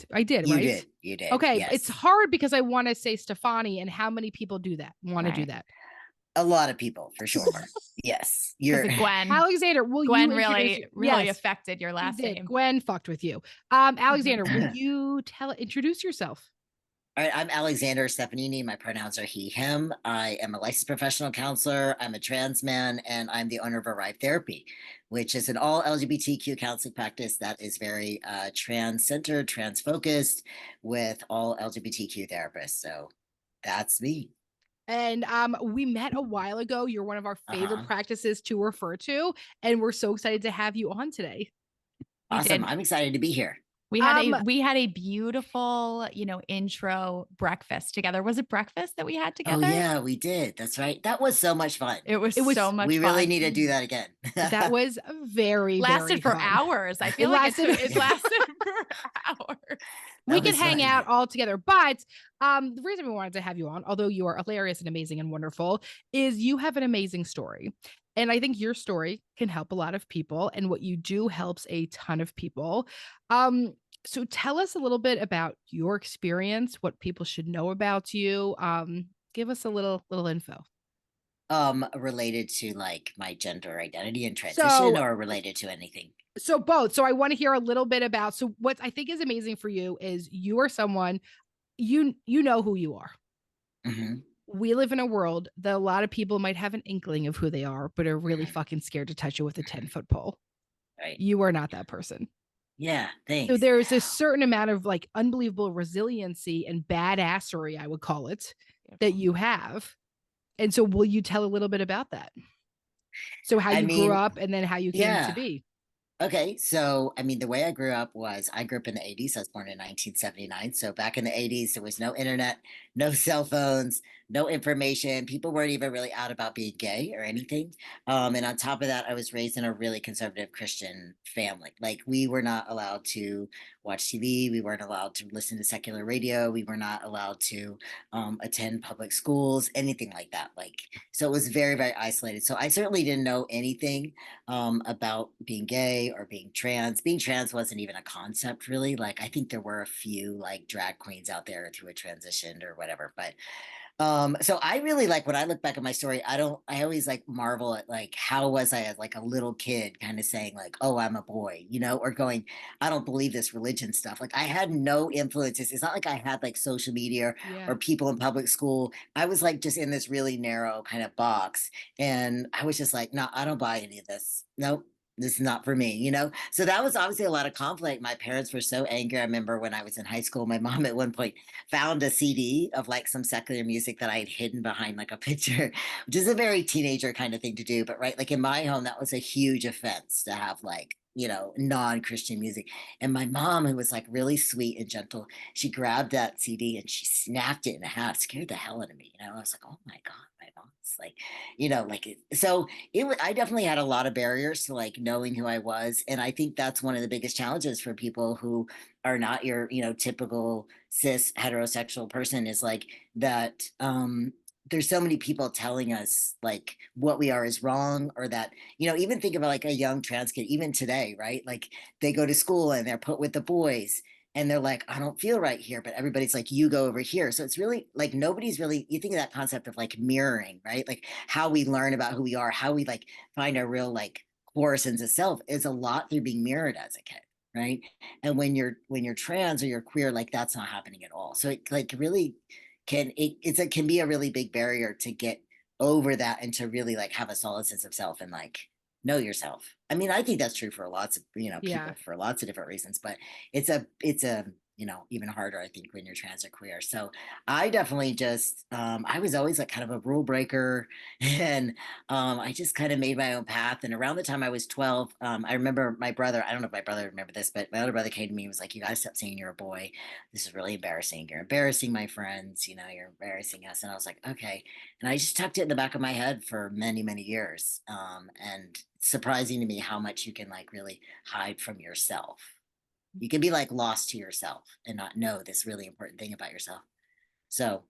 right? I did, You right? did. You did. Okay. It's Yes. hard because I want to say Stefani, and how many people do that, want to do Right. that? A lot of people, for sure. Yes. Because You're Gwen, Alexander, will Gwen you introduce really Yes, affected your he last did. name. Gwen fucked with you. Alexander, will you introduce yourself? All right, I'm Alexander Stefanini. My pronouns are he, him. I am a licensed professional counselor. I'm a trans man, and I'm the owner of Arrive Therapy, which is an all LGBTQ counseling practice that is very trans-centered, trans-focused, with all LGBTQ therapists. So that's me. And we met a while ago. You're one of our favorite Uh-huh. practices to refer to, and we're so excited to have you on today. We Awesome. did. I'm excited to be here. We had a beautiful, intro breakfast together. Was it breakfast that we had Oh together? yeah, we did. That's right. That was so much fun. It was It was- so much We really fun. need to do that again. That was very, very Lasted for fun. hours. I feel It like lasted- it lasted for hours. We That could was hang fun. out all together. But the reason we wanted to have you on, although you are hilarious and amazing and wonderful, is you have an amazing story. And I think your story can help a lot of people. And what you do helps a ton of people. So tell us a little bit about your experience, what people should know about you. Give us a little info. Related to like my gender identity and transition, So or related to anything? So both. So I want to hear a little bit about, so what I think is amazing for you is you are someone, you know who you are. Mm-hmm. We live in a world that a lot of people might have an inkling of who they are, but are really fucking scared to touch it with a 10-foot pole. Right. You are not that person. Yeah, So thanks. there's a certain amount of like unbelievable resiliency and badassery, I would call it, that you have. And so will you tell a little bit about that? So how you grew up and then how you came to Yeah. be. Okay, so I mean, the way I grew up was I grew up in the 80s. I was born in 1979. So back in the 80s, there was no internet, no cell phones, no information. People weren't even really out about being gay or anything. And on top of that, I was raised in a really conservative Christian family. Like, we were not allowed to watch TV. We weren't allowed to listen to secular radio. We were not allowed to attend public schools, anything like that. Like, so it was very, very isolated. So I certainly didn't know anything about being gay or being trans. Being trans wasn't even a concept, really. Like, I think there were a few like drag queens out there who had transitioned or whatever. But so I really, like, when I look back at my story, I always like marvel at like how was I as like a little kid kind of saying like, oh, I'm a boy, or going, I don't believe this religion stuff. Like, I had no influences. It's not like I had like social media or people in public school. I was like just in this really narrow kind of box. And I was just like, no, I don't buy any of this. Nope. This is not for me, So that was obviously a lot of conflict. My parents were so angry. I remember when I was in high school, my mom at one point found a CD of like some secular music that I had hidden behind like a picture, which is a very teenager kind of thing to do. But right, like in my home, that was a huge offense to have like, non-Christian music. And my mom, who was like really sweet and gentle, she grabbed that CD and she snapped it in half, scared the hell out of me. I was like, oh my God, my mom's like, so I definitely had a lot of barriers to like knowing who I was. And I think that's one of the biggest challenges for people who are not your, typical cis heterosexual person, is like that there's so many people telling us like what we are is wrong, or that, even think about like a young trans kid, even today, right? Like, they go to school and they're put with the boys and they're like, I don't feel right here, but everybody's like, you go over here. So it's really like, nobody's really, you think of that concept of like mirroring, right? Like how we learn about who we are, how we like find our real like core sense of self is a lot through being mirrored as a kid. Right. And when you're trans or you're queer, like that's not happening at all. So it like really can be a really big barrier to get over that and to really like have a solid sense of self and like know yourself. I mean, I think that's true for lots of people for lots of different reasons, but it's a even harder, I think, when you're trans or queer. So I definitely just I was always like kind of a rule breaker, and I just kind of made my own path. And around the time I was 12, I remember my brother, I don't know if my brother remember this, but my other brother came to me and was like, you gotta stop saying you're a boy. This is really embarrassing. You're embarrassing my friends, you're embarrassing us. And I was like, okay. And I just tucked it in the back of my head for many, many years. And it's surprising to me how much you can like really hide from yourself. You can be like lost to yourself and not know this really important thing about yourself. So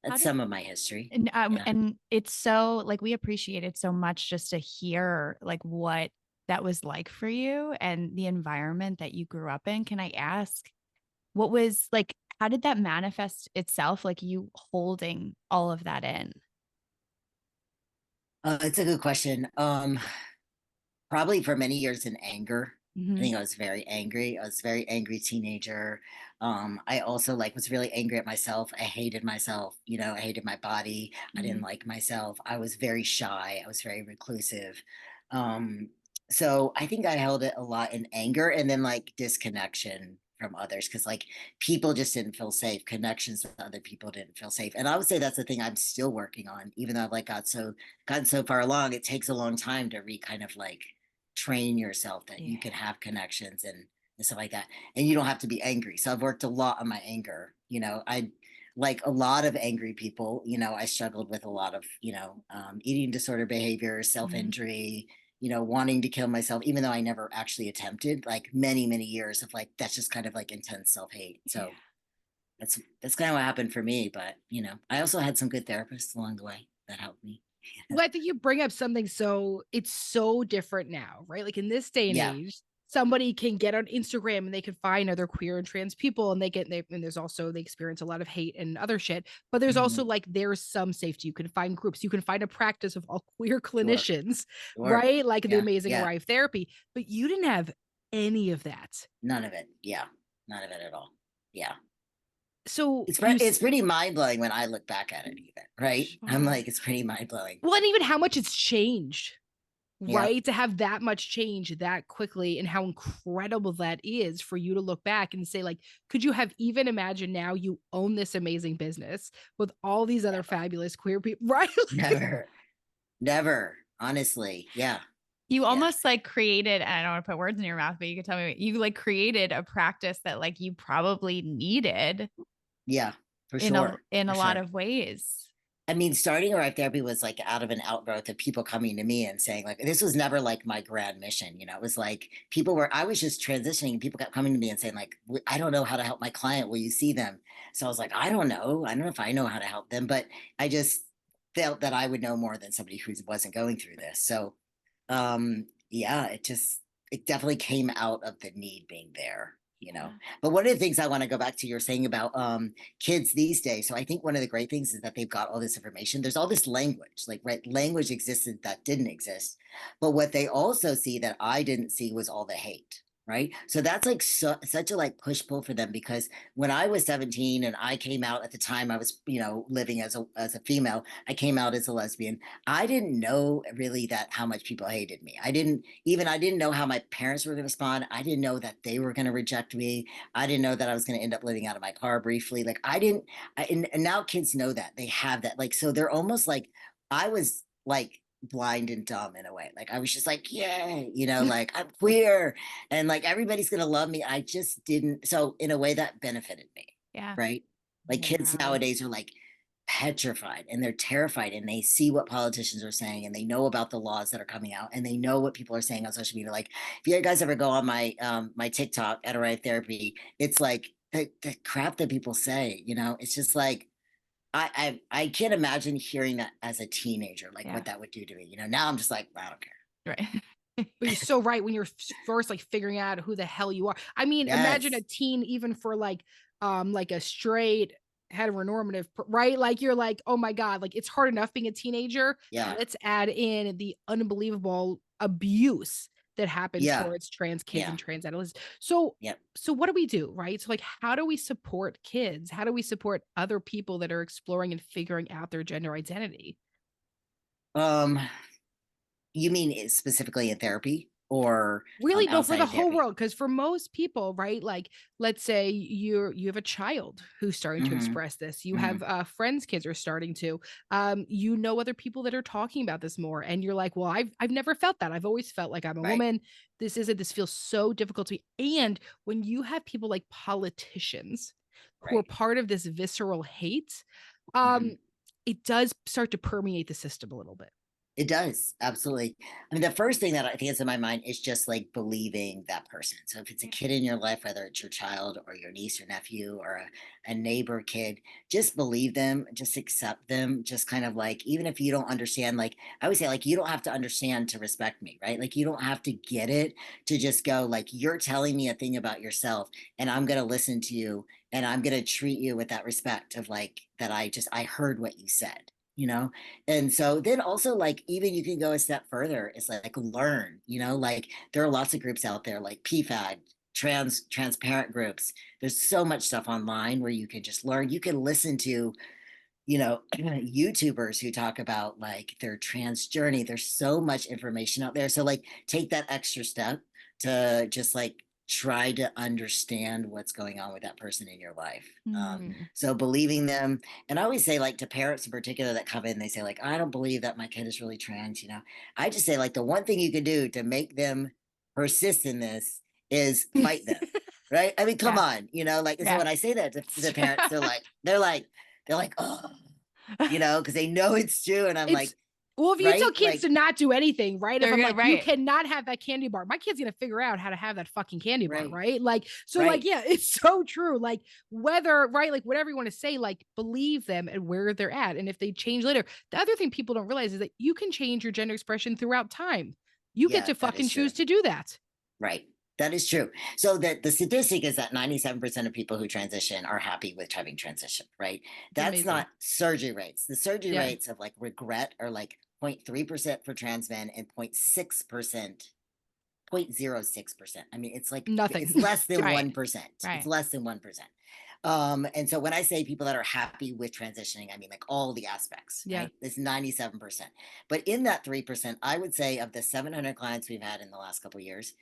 that's some of my history. And it's so like, we appreciate it so much just to hear like what that was like for you and the environment that you grew up in. Can I ask, What was like, how did that manifest itself? Like you holding all of that in? It's a good question. Probably for many years in anger. I Hmm. think I was very angry. I was a very angry teenager. I also like was really angry at myself. I hated myself, I hated my body. I didn't Hmm. like myself. I was very shy. I was very reclusive. Um, so I think I held it a lot in anger and then like disconnection from others because like people just didn't feel safe. Connections with other people didn't feel safe. And I would say that's the thing I'm still working on, even though I've like gotten so far along. It takes a long time to kind of like train yourself that Yeah. you can have connections and stuff like that. And you don't have to be angry. So I've worked a lot on my anger. I like a lot of angry people, I struggled with a lot of, eating disorder behavior, Hmm. self-injury, wanting to kill myself, even though I never actually attempted, like many, many years of like, that's just kind of like intense self-hate. Yeah. So that's kind of what happened for me. But, I also had some good therapists along the way that helped me. Well, I think you bring up something it's so different now, right? Like in this day and Yeah. age, somebody can get on Instagram and they can find other queer and trans people and and there's also they experience a lot of hate and other shit. But there's also Mhm. like there's some safety. You can find groups, you can find a practice of all queer Sure. clinicians, Sure. right? Like the Yeah. amazing Yeah. Rife therapy. But you didn't have any of that. None of it. Yeah. None of it at all. Yeah. So It's you it's pretty mind blowing when I look back at it even, right? I'm Sure. like, it's pretty mind blowing. well, and even how much it's changed. Yeah. Right? To have that much change that quickly and how incredible that is for you to look back and say, like, could you have even imagined now you own this amazing business with all these other Never. fabulous queer people, right? Never. Never. Honestly. Yeah. You Yeah. almost like created, and I don't want to put words in your mouth, but you could tell me, you like created a practice that like you probably needed Yeah. For sure. in For a lot sure. of ways. I mean, starting Arrive Therapy was like out of an outgrowth of people coming to me and saying, like, this was never like my grand mission. It was like I was just transitioning. People kept coming to me and saying, like, I don't know how to help my client. Will you see them? So I was like, I don't know. I don't know if I know how to help them, but I just felt that I would know more than somebody who wasn't going through this. So, yeah, it definitely came out of the need being there. Yeah. But one of the things I want to go back to you're saying about kids these days. So I think one of the great things is that they've got all this information. There's all this language, like right, language existed that didn't exist. But what they also see that I didn't see was all the hate. Right. So that's like such a like push pull for them because when I was 17 and I came out at the time I was, living as a female, I came out as a lesbian. I didn't know really that how much people hated me. I didn't know how my parents were going to respond. I didn't know that they were going to reject me. I didn't know that I was going to end up living out of my car briefly. Like I didn't, and now kids know that they have that. Like, so they're almost like, I was like blind and dumb in a way. Like I was just like, yeah, like I'm queer and like everybody's going to love me. I just didn't. So in a way that benefited me. Yeah. Right. Like kids Wow. nowadays are like, petrified and they're terrified and they see what politicians are saying and they know about the laws that are coming out and they know what people are saying on social media. Like if you guys ever go on my TikTok at Arrive Therapy, it's like the crap that people say, it's just like I can't imagine hearing that as a teenager, like Yeah. what that would do to me. Now I'm just like, I don't care. Right. But you're so right when you're first like figuring out who the hell you are. I mean, imagine a Yes. teen even for like a straight heteronormative, right? Like you're like, oh my God, like it's hard enough being a teenager. Yeah. Let's add in the unbelievable abuse that happens Yeah. towards trans kids Yeah. and trans adolescents. So Yep. so what do we do, right? So like how do we support kids? How do we support other people that are exploring and figuring out their gender identity? Um, you mean specifically in therapy or Really, no, for outside the of whole therapy? world, because for most people, right, like, let's say you have a child who's starting to Mm-hmm. express this, you Mm-hmm. have, friends' kids are starting to, you know other people that are talking about this more, and you're like, "Well, I've never felt that, I've always felt like I'm a Right. woman, this feels so difficult to me," and when you have people like politicians who are Right. part of this visceral hate, Mm-hmm. um, it does start to permeate the system a little bit. It does. Absolutely. I mean, the first thing that I think is in my mind is just like believing that person. So if it's a Yeah. kid in your life, whether it's your child or your niece or nephew or a neighbor kid, just believe them, just accept them, just kind of like, even if you don't understand, like I always say, like, you don't have to understand to respect me, right? Like, you don't have to get it to just go, like, you're telling me a thing about yourself and I'm going to listen to you and I'm going to treat you with that respect of like, that I heard what you said, you know? And so then also like even you can go a step further. It's like learn, like there are lots of groups out there like PFAD, transparent groups. There's so much stuff online where you can just learn. You can listen to, YouTubers who talk about like their trans journey. There's so much information out there. So like take that extra step to just like try to understand what's going on with that person in your life. Mm. So believing them, and I always say like to parents in particular that come in, they say like, I don't believe that my kid is really trans. I just say like the one thing you can do to make them persist in this is fight them. Right. I mean, come Yeah. on, like, and so Yeah. when I say that to the parents, they're like, oh, because they know it's true. And I'm It's like, well, if you tell right? kids Like, to not do anything, right? If They're I'm good, like, you right. cannot have that candy bar, my kid's gonna figure out how to have that fucking candy bar, right, right? Like, so like, right. yeah, it's so true. Like, whether, right, like whatever you want to say, like, believe them and where they're at. And if they change later, the other thing people don't realize is that you can change your gender expression throughout time. You get Yeah, to that fucking is true. choose to do that. Right. That is true. So that the statistic is that 97% of people who transition are happy with having transition, right? It's That's amazing. not surgery rates. The surgery Yeah. rates of like regret are like 0.3% for trans men and 0.6%, 0.06%. I mean, it's like it's Nothing. less than Right. 1%. It's Right. less than 1%. And so when I say people that are happy with transitioning, I mean like all the aspects, Yeah. right? It's 97%. But in that 3%, I would say of the 700 clients we've had in the last couple of years,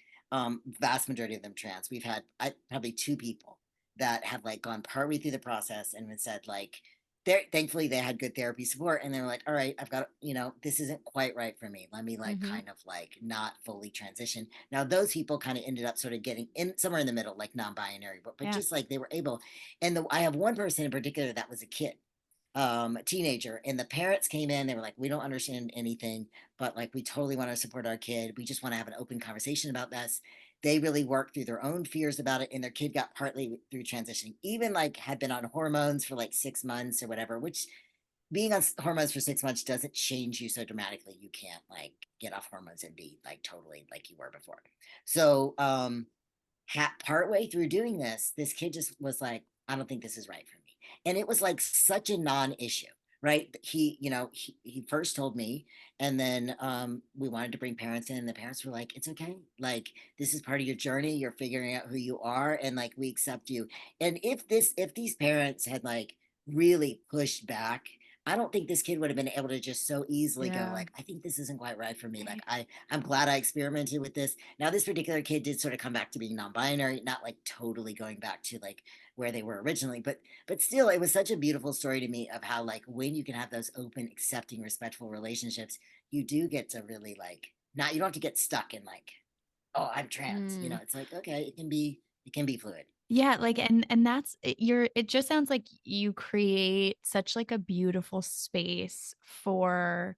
vast majority of them trans. We've had probably two people that have like gone partway through the process and said like, they're thankfully they had good therapy support and they're like, all right, I've got, this isn't quite right for me. Let me like Mm-hmm. kind of like not fully transition. Now those people kind of ended up sort of getting in somewhere in the middle, like non-binary, but Yeah. just like they were able. And I have one person in particular that was a kid, a teenager, and the parents came in, they were like, we don't understand anything, but like we totally want to support our kid, we just want to have an open conversation about this. They really worked through their own fears about it, and their kid got partly through transitioning, even like had been on hormones for like 6 months or whatever, which being on hormones for 6 months doesn't change you so dramatically. You can't like get off hormones and be like totally like you were before. So partway through doing this kid just was like, I don't think this is right for me. And it was like such a non-issue, right? He first told me, and then we wanted to bring parents in, and the parents were like, it's okay. Like, this is part of your journey. You're figuring out who you are, and like we accept you. And if these parents had like really pushed back, I don't think this kid would have been able to just so easily go Yeah. like, I think this isn't quite right for me. Like Right. I'm glad I experimented with this. Now this particular kid did sort of come back to being non-binary, not like totally going back to like where they were originally, but still it was such a beautiful story to me of how like when you can have those open, accepting, respectful relationships, you do get to really like not, you don't have to get stuck in like, oh, I'm trans. Mm. It's like, okay, it can be fluid. Yeah, like and that's it just sounds like you create such like a beautiful space for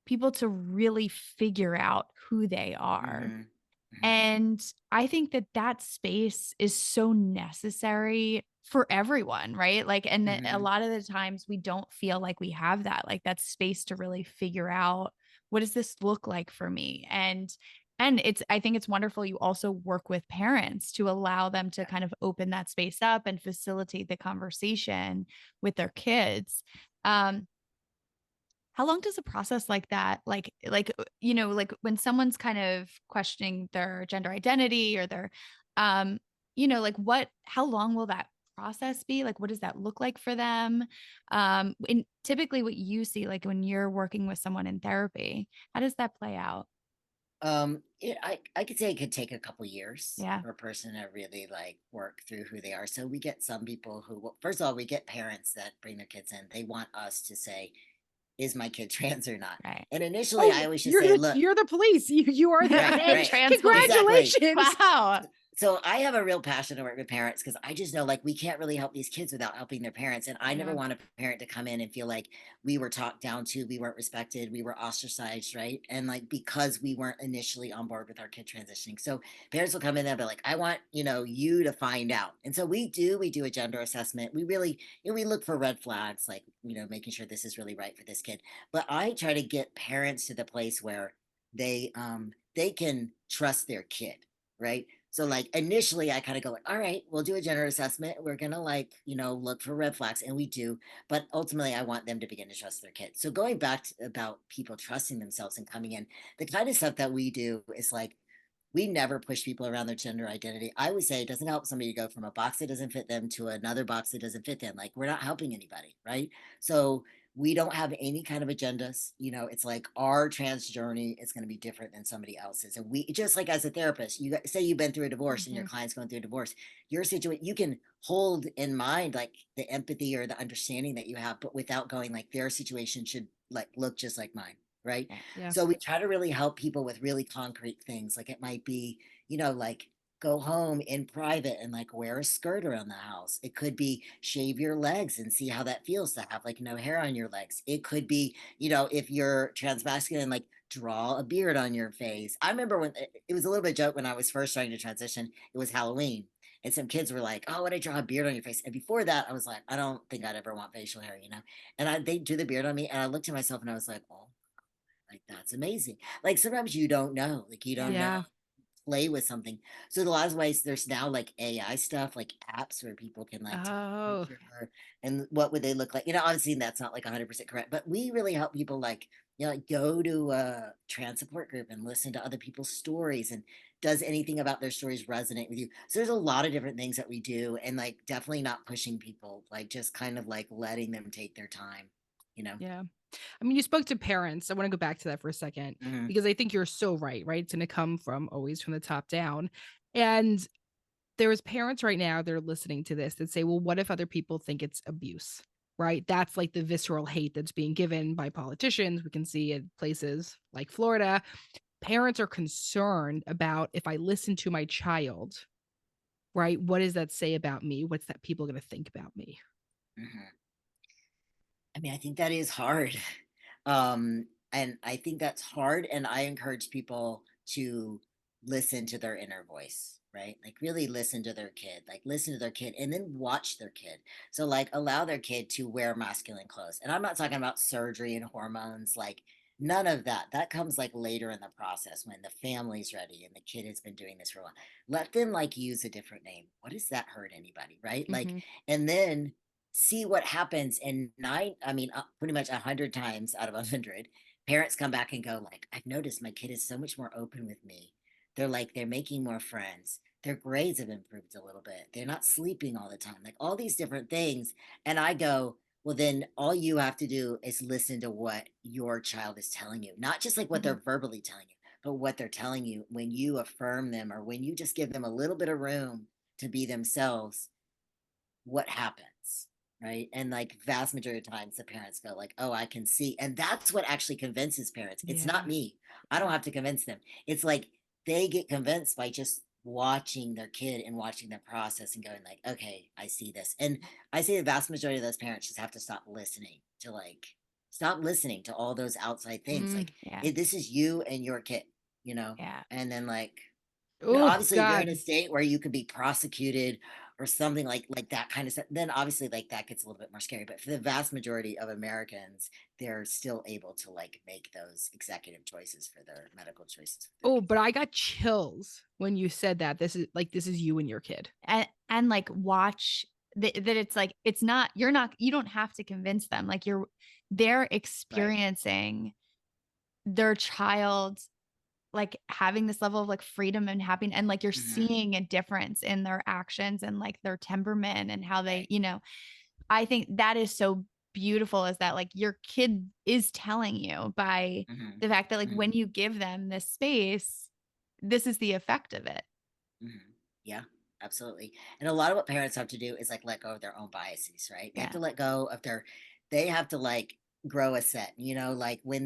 people to really figure out who they are. Mm-hmm. Mm-hmm. And I think that that space is so necessary for everyone, right? Like, and that a Mm-hmm. lot of the times we don't feel like we have that, like that space to really figure out what does this look like for me? And I think it's wonderful you also work with parents to allow them to kind of open that space up and facilitate the conversation with their kids. Um, how long does a process like that, like when someone's kind of questioning their gender identity or their, um, like how long will that process be? Like, what does that look like for them? And typically what you see, like when you're working with someone in therapy, how does that play out? I could say it could take a couple years Yeah. for a person to really like work through who they are. So we get some people who, well, first of all, we get parents that bring their kids in. They want us to say, is my kid trans or not? Right. And initially, Oh, I always just say, look, you're the police. You are the right, hey, right, Trans police. exactly. congratulations. Wow. So I have a real passion to work with parents because I just know like we can't really help these kids without helping their parents. And I never Yeah. want a parent to come in and feel like we were talked down to, we weren't respected, we were ostracized, right? And like because we weren't initially on board with our kid transitioning. So parents will come in and be like, I want, you to find out. And so we do a gender assessment. We really, we look for red flags, like, making sure this is really right for this kid. But I try to get parents to the place where they can trust their kid, right? So like initially I kind of go like, all right, we'll do a gender assessment. We're gonna like, look for red flags, and we do, but ultimately I want them to begin to trust their kids. So going back to about people trusting themselves and coming in, the kind of stuff that we do is like we never push people around their gender identity. I would say it doesn't help somebody to go from a box that doesn't fit them to another box that doesn't fit them. Like we're not helping anybody, right? So we don't have any kind of agendas. It's like our trans journey is going to be different than somebody else's. And we just like as a therapist, say you've been through a divorce and your Mhm. client's going through a divorce, your situation, you can hold in mind like the empathy or the understanding that you have, but without going like their situation should like look just like mine, right? Yeah. Yeah. So we try to really help people with really concrete things. Like it might be, like go home in private and like wear a skirt around the house. It could be shave your legs and see how that feels to have like no hair on your legs. It could be, if you're transmasculine, like draw a beard on your face. I remember when it was a little bit joke when I was first starting to transition, it was Halloween. And some kids were like, "Oh, would I draw a beard on your face?" And before that, I was like, "I don't think I'd ever want facial hair." And they drew the beard on me, and I looked at myself and I was like, "Oh, like that's amazing." Like sometimes you don't know, like you don't Yeah. know, Yeah. play with something. So in a lot of ways, there's now like AI stuff, like apps where people can like take a Oh, picture and what would they look like? Obviously that's not like 100% correct, but we really help people like, like go to a trans support group and listen to other people's stories, and does anything about their stories resonate with you? So there's a lot of different things that we do, and like definitely not pushing people, like just kind of like letting them take their time, you know? yeah. I mean, you spoke to parents. I want to go back to that for a second Mhm. because I think you're so right, right? It's going to come from always from the top down. And there's parents right now that are listening to this that say, well, what if other people think it's abuse? Right? That's like the visceral hate that's being given by politicians. We can see in places like Florida. Parents are concerned about if I listen to my child, right? What does that say about me? What's that people going to think about me? Mhm. I mean, I think that is hard. And I think that's hard. And I encourage people to listen to their inner voice, right? Like really listen to their kid, like listen to their kid and then watch their kid. So like allow their kid to wear masculine clothes. And I'm not talking about surgery and hormones, like none of that. That comes like later in the process when the family's ready and the kid has been doing this for a while. Let them like use a different name. What does that hurt anybody, right? Like, Hmm. and then see what happens. And pretty much 100 times out of 100, parents come back and go like, I've noticed my kid is so much more open with me. They're making more friends, their grades have improved a little bit, they're not sleeping all the time, like all these different things. And I go, well, then all you have to do is listen to what your child is telling you, not just like what Hmm. they're verbally telling you, but what they're telling you when you affirm them or when you just give them a little bit of room to be themselves. What happens, right? And like vast majority of times the parents go like, oh, I can see. And that's what actually convinces parents. It's not Yeah. me, I don't have to convince them. It's like they get convinced by just watching their kid and watching the process and going like, okay, I see this. And I say the vast majority of those parents just have to stop listening to all those outside things, Mm. like Yeah. this is you and your kid. Yeah. And then like, Oh, obviously, if you're in a God. state where you could be prosecuted or something like that kind of stuff, then obviously like that gets a little bit more scary. But for the vast majority of Americans, they're still able to like make those executive choices for their medical choices for their Oh, kids. but I got chills when you said that. This is you and your kid. And like watch that it's like it's not you don't have to convince them. Like they're Right. experiencing their child like having this level of like freedom and happiness, and like you're Hmm. seeing a difference in their actions and like their temperament and how they, Right. I think that is so beautiful, is that like your kid is telling you by Hmm. the fact that like Hmm. when you give them this space, this is the effect of it. Hmm. Yeah, absolutely. And a lot of what parents have to do is like let go of their own biases, right? They have Yeah. to let go of they have to like grow a set, like when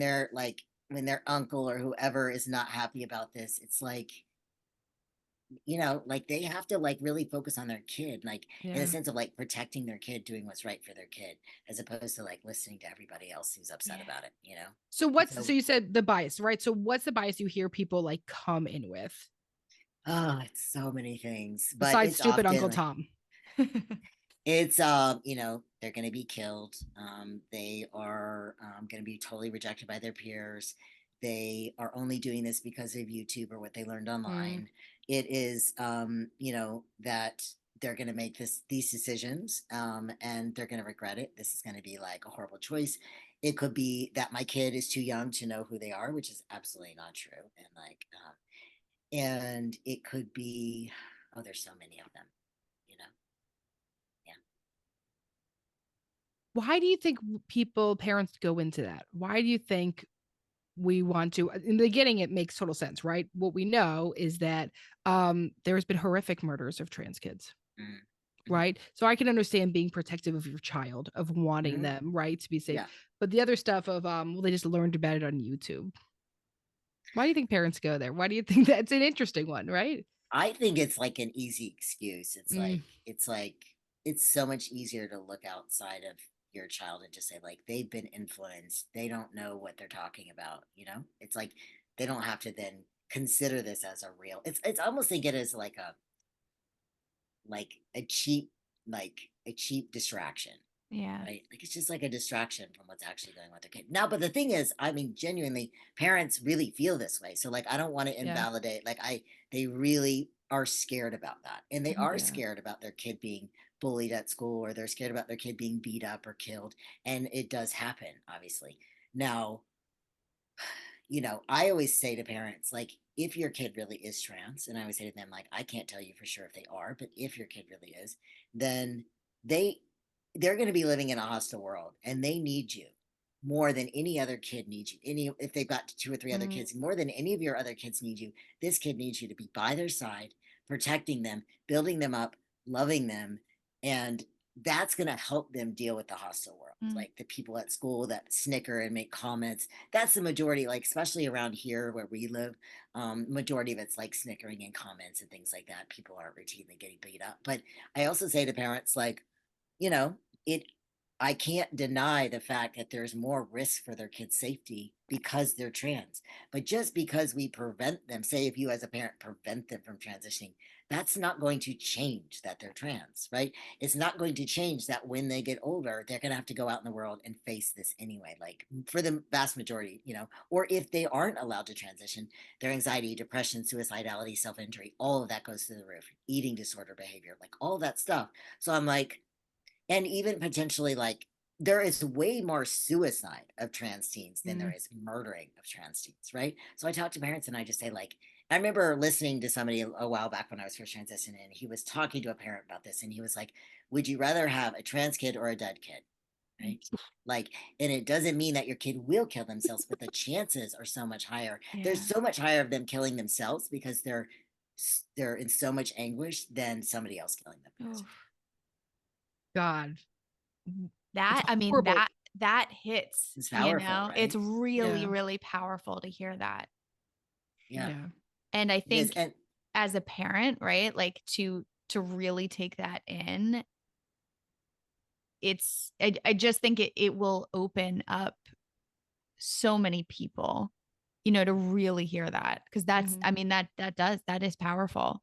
their uncle or whoever is not happy about this, it's like like they have to like really focus on their kid, like in the Yeah. sense of like protecting their kid, doing what's right for their kid, as opposed to like listening to everybody else who's upset Yeah. about it, So And what's so so, you said the bias, right? So what's the bias you hear people like come in with oh, it's so many things, but besides it's stupid often Uncle like, Tom? it's they're going to be killed. They are going to be totally rejected by their peers. They are only doing this because of YouTube or what they learned Mm. online. It is that they're going to make these decisions, and they're going to regret it. This is going to be like a horrible choice. It could be that my kid is too young to know who they are, which is absolutely not true. And it could be, oh, there's so many of them, you know. Yeah. Why do you think parents go into that? Why do you think we want to in the beginning? It makes total sense, right? What we know is that there's been horrific murders of trans kids, Mm-hmm. right? So I can understand being protective of your child, of wanting Mm-hmm. them, right, to be safe. Yeah. But the other stuff of well, they just learned about it on YouTube. Why do you think parents go there? Why do you think that's an interesting one, right? I think it's like an easy excuse. Mm, It's so much easier to look outside of your child and just say like they've been influenced. They don't know what they're talking about. It's like they don't have to then consider this as a real. It's almost think it as like a cheap distraction, Yeah. right? Like it's just like a distraction from what's actually going on with their kid. Now, but the thing is, I mean, genuinely, parents really feel this way. So like I don't want to yeah. invalidate, they really are scared about that. And they are Yeah. scared about their kid being bullied at school, or they're scared about their kid being beat up or killed. And it does happen, obviously. Now, I always say to parents, like, if your kid really is trans, and I always say to them, like, I can't tell you for sure if they are, but if your kid really is, then they they're going to be living in a hostile world, and they need you more than any other kid needs you. If they've got two or three other Mm, kids, more than any of your other kids need you, this kid needs you to be by their side, protecting them, building them up, loving them, and that's going to help them deal with the hostile world, Mm. like the people at school that snicker and make comments. That's the majority, like especially around here where we live. Majority of it's like snickering and comments and things like that. People are routinely getting beat up. But I also say to parents, like, you know it I can't deny the fact that there's more risk for their kids' safety because they're trans. But just because we prevent them, say if you as a parent prevent them from transitioning, that's not going to change that they're trans, right? It's not going to change that when they get older, they're going to have to go out in the world and face this anyway, like for the vast majority, or if they aren't allowed to transition, their anxiety, depression, suicidality, self-injury, all of that goes through the roof, eating disorder behavior, like all that stuff. So I'm like, and even potentially like there is way more suicide of trans teens than there mm. is murdering of trans teens, right? So I talk to parents and I just say like, I remember listening to somebody a while back when I was first transitioning, and he was talking to a parent about this, and he was like, would you rather have a trans kid or a dead kid, right? Like, and it doesn't mean that your kid will kill themselves, but the chances are so much higher. There's Yeah. so much higher of them killing themselves because they're in so much anguish than somebody else killing them because of Oof. God, it's That, I mean, horrible. that hits, it's powerful, it's right? really, Yeah. really powerful to hear that. Yeah, Yeah. And I it is. think And as a parent, right, like to really take that in, I just think it will open up so many people, to really hear that. Cause that's, Mhm. I mean, that is powerful.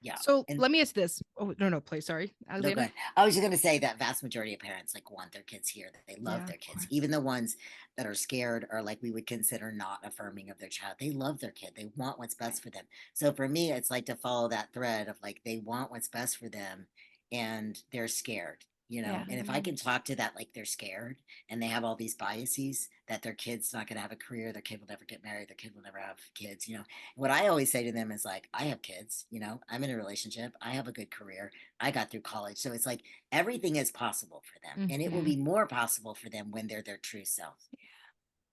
yeah, So and let me ask this. Oh, no, please. Sorry, no, Alexander. good. I was just going to say that vast majority of parents like want their kids here, that they love Yeah, their of kids, course. even the ones that are scared or like we would consider not affirming of their child. They love their kid. They want what's best for them. So for me, it's like to follow that thread of like they want what's best for them and they're scared. Yeah. And if I Mhm. can talk to that, like they're scared and they have all these biases that their kid's not going to have a career, their kid will never get married, their kid will never have kids. What I always say to them is like, I have kids, I'm in a relationship, I have a good career, I got through college. So it's like everything is possible for them. And it will Mhm. be more possible for them when they're their true self,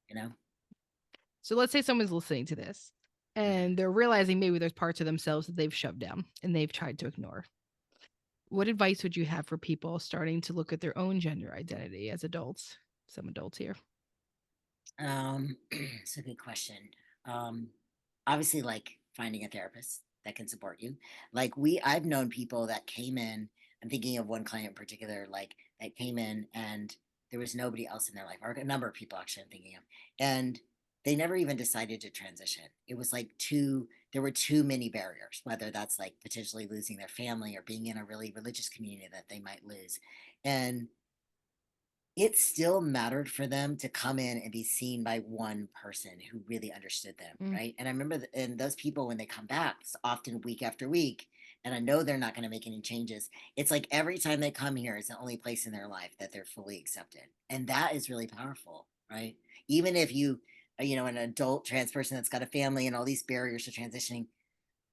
you know? So let's say someone's listening to this Mhm. and they're realizing maybe there's parts of themselves that they've shoved down and they've tried to ignore. What advice would you have for people starting to look at their own gender identity as adults? Some adults here. It's a good question. Um, Obviously, like finding a therapist that can support you. Like I've known people that came in, I'm thinking of one client in particular, like that came in and there was nobody else in their life, or a number of people actually I'm thinking of. And they never even decided to transition. It was like there were too many barriers, whether that's like potentially losing their family or being in a really religious community that they might lose. And it still mattered for them to come in and be seen by one person who really understood them, Mm. right? And I remember, and those people, when they come back, it's often week after week, and I know they're not going to make any changes. It's like every time they come here, it's the only place in their life that they're fully accepted. And that is really powerful, right? Even if you, an adult trans person that's got a family and all these barriers to transitioning,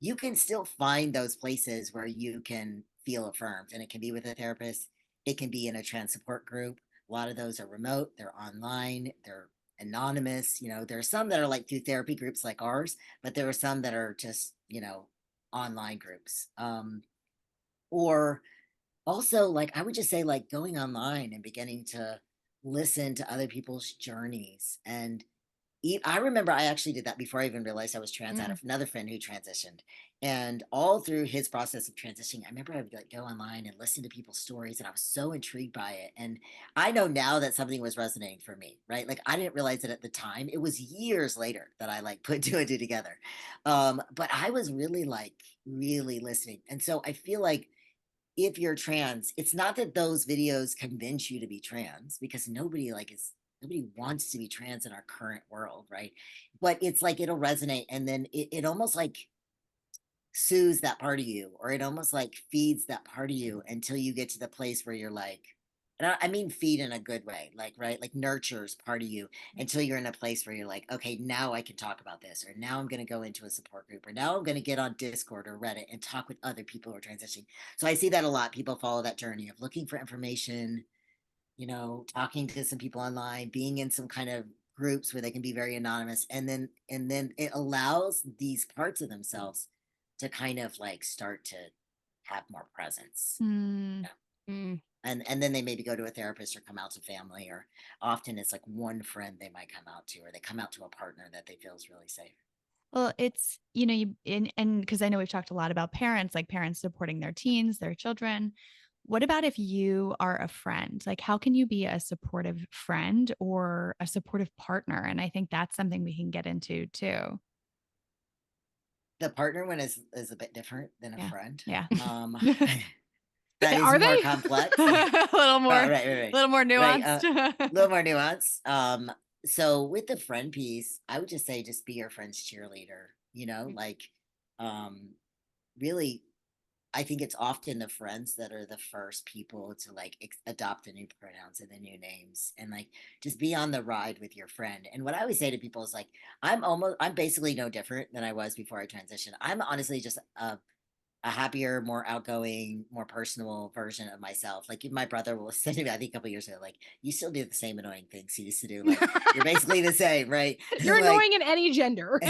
you can still find those places where you can feel affirmed. And it can be with a therapist, it can be in a trans support group. A lot of those are remote, they're online, they're anonymous. There are some that are like through therapy groups like ours, but there are some that are just, online groups. Or also, like, I would just say, like, going online and beginning to listen to other people's journeys. And I remember I actually did that before I even realized I was trans. I had another friend who transitioned, and all through his process of transitioning, I remember I would like go online and listen to people's stories, and I was so intrigued by it. And I know now that something was resonating for me, right? Like I didn't realize it at the time. It was years later that I like put two and two together. But I was really really listening, and so I feel like if you're trans, it's not that those videos convince you to be trans, because nobody wants to be trans in our current world, right? But it's like it'll resonate, and then it almost like soothes that part of you, or it almost like feeds that part of you until you get to the place where you're like, and I mean feed in a good way, like, right, like nurtures part of you until you're in a place where you're like, okay, now I can talk about this, or now I'm going to go into a support group, or now I'm going to get on Discord or Reddit and talk with other people who are transitioning. So I see that a lot. People follow that journey of looking for information, talking to some people online, being in some kind of groups where they can be very anonymous, and then it allows these parts of themselves to kind of like start to have more presence. Mm. Yeah. And then they maybe go to a therapist or come out to family, or often it's like one friend they might come out to, or they come out to a partner that they feel is really safe. Well, it's, and because I know we've talked a lot about parents, like parents supporting their teens, their children. What about if you are a friend? Like, how can you be a supportive friend or a supportive partner? And I think that's something we can get into too. The partner one is a bit different than a Yeah. friend. Yeah. That is Are more they? complex. A little more, Right, right, right. little more Right, nuanced. a little more nuance. So with the friend piece, I would just say just be your friend's cheerleader, like really, I think it's often the friends that are the first people to like adopt the new pronouns and the new names, and like just be on the ride with your friend. And what I always say to people is like, I'm basically no different than I was before I transitioned. I'm honestly just a happier, more outgoing, more personal version of myself. Like my brother will say to me, I think a couple years ago, like, you still do the same annoying things you used to do. Like you're basically the same, right? You're Like, annoying in any gender.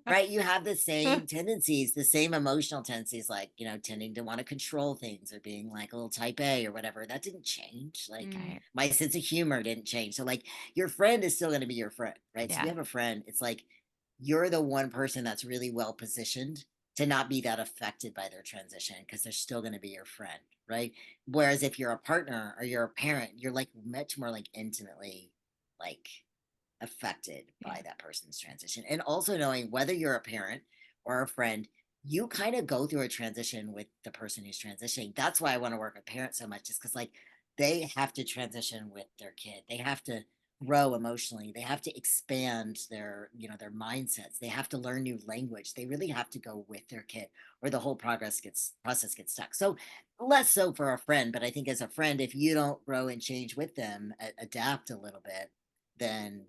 right, you have the same tendencies, the same emotional tendencies, like, tending to want to control things or being like a little type A or whatever. That didn't change. Like Right. my sense of humor didn't change. So like your friend is still going to be your friend, right? So Yeah. you have a friend, it's like you're the one person that's really well positioned to not be that affected by their transition, because they're still going to be your friend, right? Whereas if you're a partner or you're a parent, you're like much more like intimately like affected by that person's transition. And also knowing whether you're a parent or a friend, you kind of go through a transition with the person who's transitioning. That's why I want to work with parents so much, is because like they have to transition with their kid. They have to grow emotionally. They have to expand their mindsets. They have to learn new language. They really have to go with their kid, or the whole process gets stuck. So less so for a friend, but I think as a friend, if you don't grow and change with them, adapt a little bit, then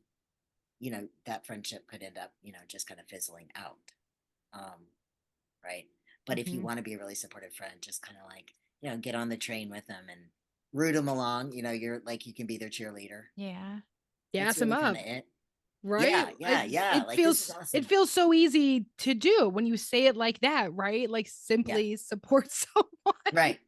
that friendship could end up, just kind of fizzling out. Right. But if you want to be a really supportive friend, just kind of like, get on the train with them and root them along. You're like, you can be their cheerleader. Yeah. Gas It's them really up. kind of it. Right? Yeah. It Like, this is feels awesome. so easy to do when you say it like that, right? Like Yeah. simply support someone. Right.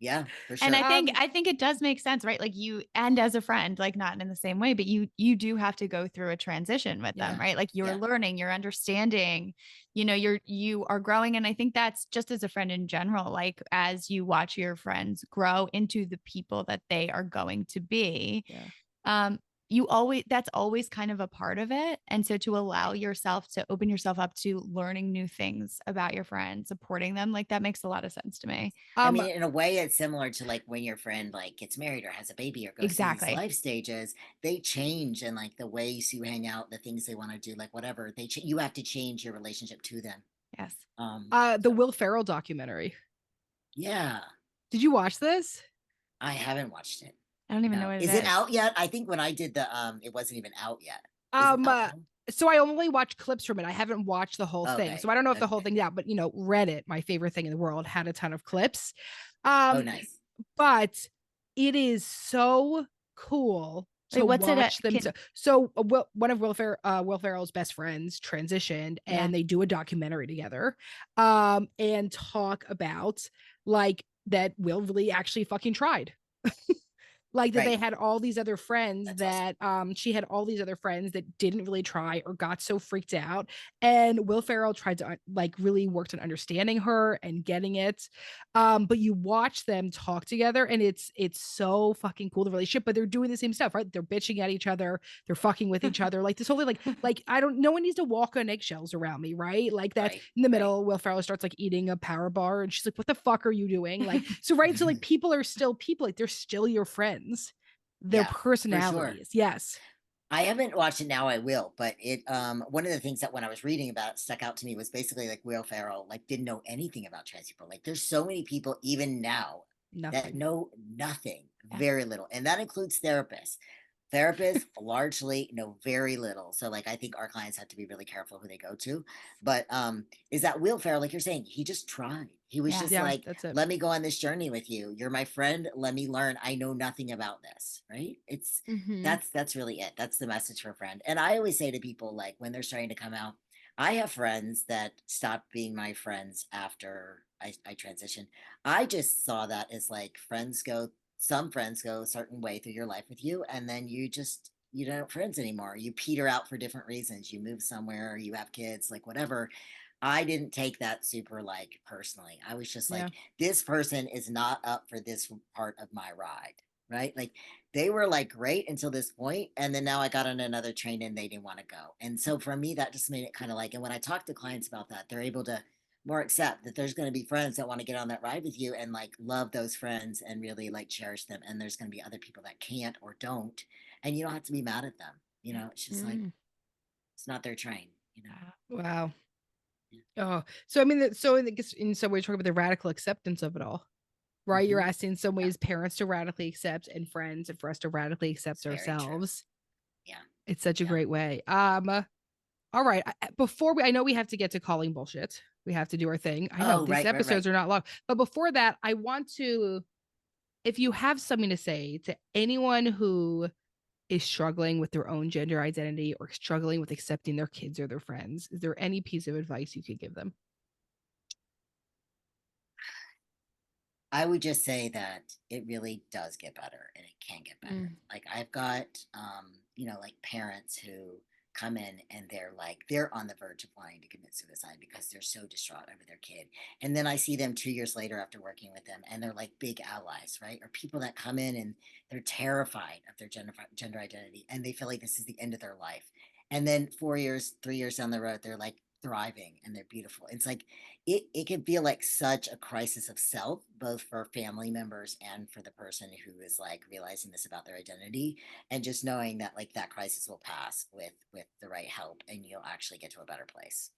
Yeah, for And sure. I think it does make sense, right? Like you, and as a friend, like not in the same way, but you do have to go through a transition with them, Yeah. right? Like you're Yeah. learning, you're understanding, you are growing. And I think that's just as a friend in general, like as you watch your friends grow into the people that they are going to be, Yeah. um, that's always kind of a part of it. And so to allow yourself to open yourself up to learning new things about your friends, supporting them, like that makes a lot of sense to me. I Um, mean, in a way, it's similar to like when your friend like gets married or has a baby or goes through these Exactly. life stages, they change and like the ways you hang out, the things they want to do, like whatever you have to change your relationship to them. Yes. the So Will Ferrell documentary. yeah, Did you watch this? I haven't watched it. I don't even know No, what it is it is. out yet? I think when I did it wasn't even out yet. Is it Um, out uh, now? so I only watched clips from it. I haven't watched the whole thing. So Okay, I don't know if the that's whole good. thing's out, but Reddit, my favorite thing in the world, had a ton of clips. Oh, Um, nice. but it is so cool Wait, to what's it? watch them. One of Will Ferrell's best friends transitioned, Yeah. and they do a documentary together, and talk about like that Will really actually fucking tried. Like that they Right. had all these other friends That's awesome. that she had all these other friends that didn't really try or got so freaked out, and Will Ferrell tried to like really worked on understanding her and getting it. But you watch them talk together, and it's so fucking cool, the relationship, but they're doing the same stuff, right? They're bitching at each other, they're fucking with each other, like this whole thing, like I don't, no one needs to walk on eggshells around me, right? Like that Right. in the Right. middle, Will Ferrell starts like eating a power bar, and she's like, what the fuck are you doing? Like, so right, so like people are still people, like they're still your friends, their Yeah, for sure. personalities. Yes. I haven't watched it now. I will, but it one of the things that when I was reading about it stuck out to me was basically like Will Ferrell like didn't know anything about trans people. Like there's so many people even now that Nothing. know nothing, Yeah. very little, and that includes therapists. Therapists largely know very little. So like I think our clients have to be really careful who they go to. But is that Will Ferrell, like you're saying, he just tried. He was Yeah. just Yeah, like, that's it. let me go on this journey with you. You're my friend. Let me learn. I know nothing about this. Right. It's Mm-hmm. that's really it. That's the message for a friend. And I always say to people like when they're starting to come out, I have friends that stopped being my friends after I transitioned. I just saw that as like some friends go a certain way through your life with you, and then you don't friends anymore. You peter out for different reasons. You move somewhere, you have kids, like whatever. I didn't take that super like personally. I was just Yeah. like, this person is not up for this part of my ride. Right. Like they were like great until this point, and then now I got on another train and they didn't want to go. And so for me, that just made it kind of like, and when I talk to clients about that, they're able to more accept that there's going to be friends that want to get on that ride with you and like love those friends and really like cherish them. And there's going to be other people that can't or don't. And you don't have to be mad at them. It's just like, Mm. it's not their train. Wow. Yeah. Oh, so I mean, so in some ways, talking about the radical acceptance of it all, right? You're Mm-hmm. asking in some Yeah. ways parents to radically accept and friends, and for us to radically It's accept very true. ourselves. Yeah. It's such a Yeah. great way. All right. Before I know we have to get to calling bullshit. We have to do our thing. I know Oh, these right, right, episodes right. are not long, but before that, I want to, if you have something to say to anyone who is struggling with their own gender identity or struggling with accepting their kids or their friends, is there any piece of advice you could give them? I would just say that it really does get better and it can get better. Mm. Like I've got like parents who come in and they're on the verge of wanting to commit suicide because they're so distraught over their kid. And then I see them 2 years later after working with them and they're like big allies, right? Or people that come in and they're terrified of their gender identity and they feel like this is the end of their life. And then 4 years, 3 years down the road, they're like thriving and they're beautiful. It's like it can feel like such a crisis of self, both for family members and for the person who is like realizing this about their identity, and just knowing that like that crisis will pass with the right help, and you'll actually get to a better place.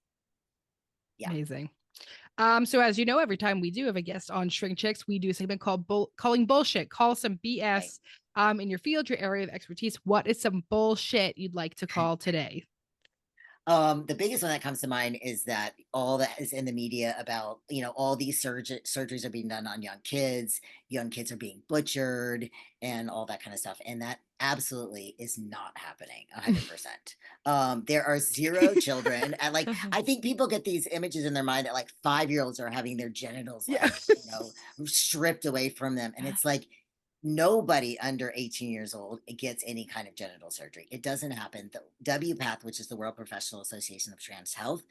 Yeah. Amazing. So as you know, every time we do have a guest on Shrink Chicks, we do a segment called calling bullshit. Call some Right. BS in your field, your area of expertise. What is some bullshit you'd like to call today? The biggest one that comes to mind is that all that is in the media about, all these surgeries are being done on young kids are being butchered and all that kind of stuff. And that absolutely is not happening 100%. There are zero children. And like, I think people get these images in their mind that like 5-year-olds are having their genitals, Yeah. stripped away from them. And it's like, nobody under 18 years old gets any kind of genital surgery. It doesn't happen. The WPATH, which is the World Professional Association of Trans Health,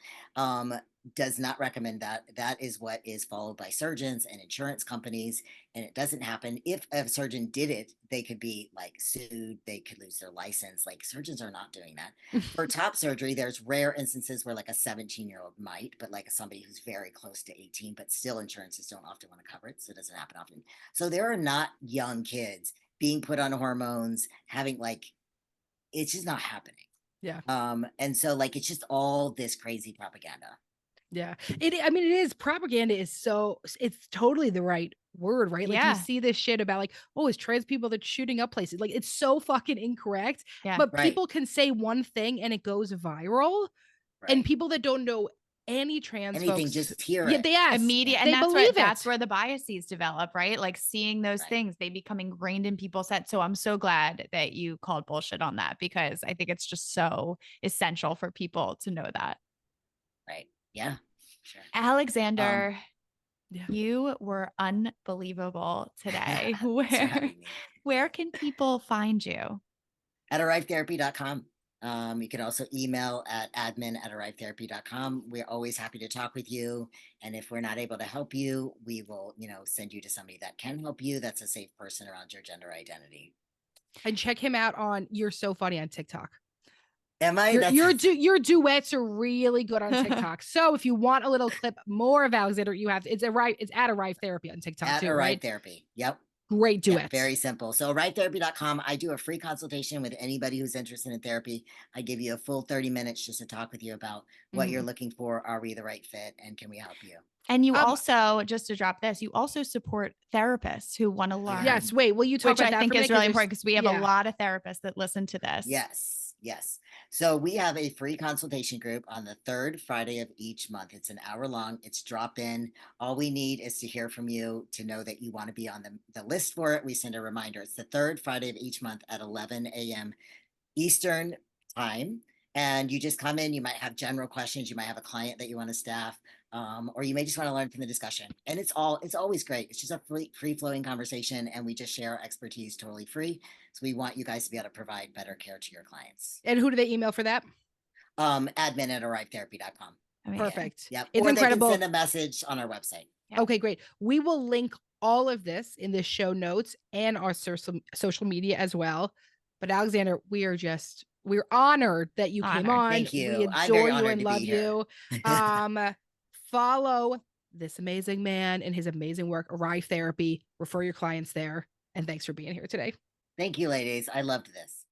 does not recommend that. That is what is followed by surgeons and insurance companies, and it doesn't happen. If a surgeon did it, they could be like sued, they could lose their license. Like, surgeons are not doing that. For top surgery, there's rare instances where like a 17-year-old might, but like somebody who's very close to 18, but still insurances don't often want to cover it, so it doesn't happen often. So there are not young kids being put on hormones, having like, it's just not happening. Yeah. And so like, it's just all this crazy propaganda. Yeah. It is propaganda it's totally the right word, right? Like, Yeah. you see this shit about like, oh, it's trans people that's shooting up places. Like, it's so fucking incorrect. Yeah. But Right. people can say one thing and it goes viral. Right. And people that don't know any trans Anything, folks just hear yeah, it. they ask. Immediate, They and believe that's it. where the biases develop, right? Like, seeing those Right. things, they become ingrained in people's heads. So I'm so glad that you called bullshit on that, because I think it's just so essential for people to know that. Right. Yeah. Sure. Alexander, Yeah. you were unbelievable today. Thanks for having me. Where can people find you? At arrivetherapy.com. You can also email at admin@arrivetherapy.com. We're always happy to talk with you. And if we're not able to help you, we will, send you to somebody that can help you. That's a safe person around your gender identity. And check him out You're so funny on TikTok. Am I? Your duets are really good on TikTok. So if you want a little clip more of Alexander, it's at Arrive Therapy on TikTok at too, Arrive right? Therapy. Yep. Great duets. Yeah, very simple. So arrivetherapy.com. I do a free consultation with anybody who's interested in therapy. I give you a full 30 minutes just to talk with you about what you're looking for. Are we the right fit? And can we help you? And you also, just to drop this, you also support therapists who want to learn. Yes. Wait, will you talk which about I that think for a is minute? really important, because we have a lot of therapists that listen to this. Yes. So we have a free consultation group on the third Friday of each month. It's an hour long. It's drop in. All we need is to hear from you to know that you want to be on the list for it. We send a reminder. It's the third Friday of each month at 11 a.m. Eastern time. And you just come in, you might have general questions. You might have a client that you want to staff, or you may just want to learn from the discussion. And it's always great. It's just a free flowing conversation, and we just share our expertise totally free. So we want you guys to be able to provide better care to your clients. And who do they email for that? Admin@arrivetherapy.com. Perfect. Yep. It's or incredible. They can send a message on our website. Yeah. Okay, great. We will link all of this in the show notes and our social media as well. But Alexander, we're honored that you came on. Thank you. We adore you and love you. Follow this amazing man and his amazing work, Arrive Therapy. Refer your clients there. And thanks for being here today. Thank you, ladies. I loved this.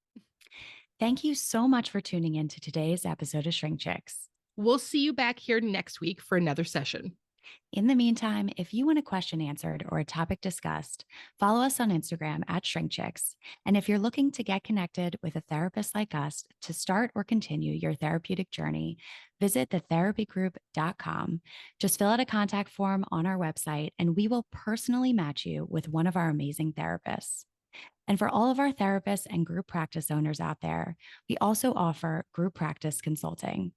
Thank you so much for tuning in to today's episode of Shrink Chicks. We'll see you back here next week for another session. In the meantime, if you want a question answered or a topic discussed, follow us on Instagram at ShrinkChicks. And if you're looking to get connected with a therapist like us to start or continue your therapeutic journey, visit thetherapygroup.com. Just fill out a contact form on our website, and we will personally match you with one of our amazing therapists. And for all of our therapists and group practice owners out there, we also offer group practice consulting.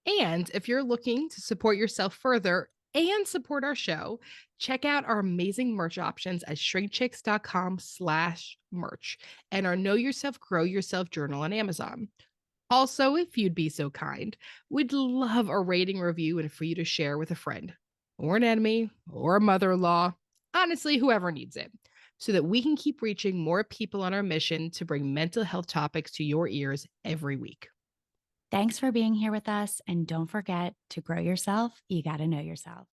And if you're looking to support yourself further and support our show, check out our amazing merch options at shrinkchicks.com/merch and our Know Yourself, Grow Yourself journal on Amazon. Also, if you'd be so kind, we'd love a rating, review, and for you to share with a friend or an enemy or a mother-in-law, honestly, whoever needs it, so that we can keep reaching more people on our mission to bring mental health topics to your ears every week. Thanks for being here with us, and don't forget, to grow yourself, you got to know yourself.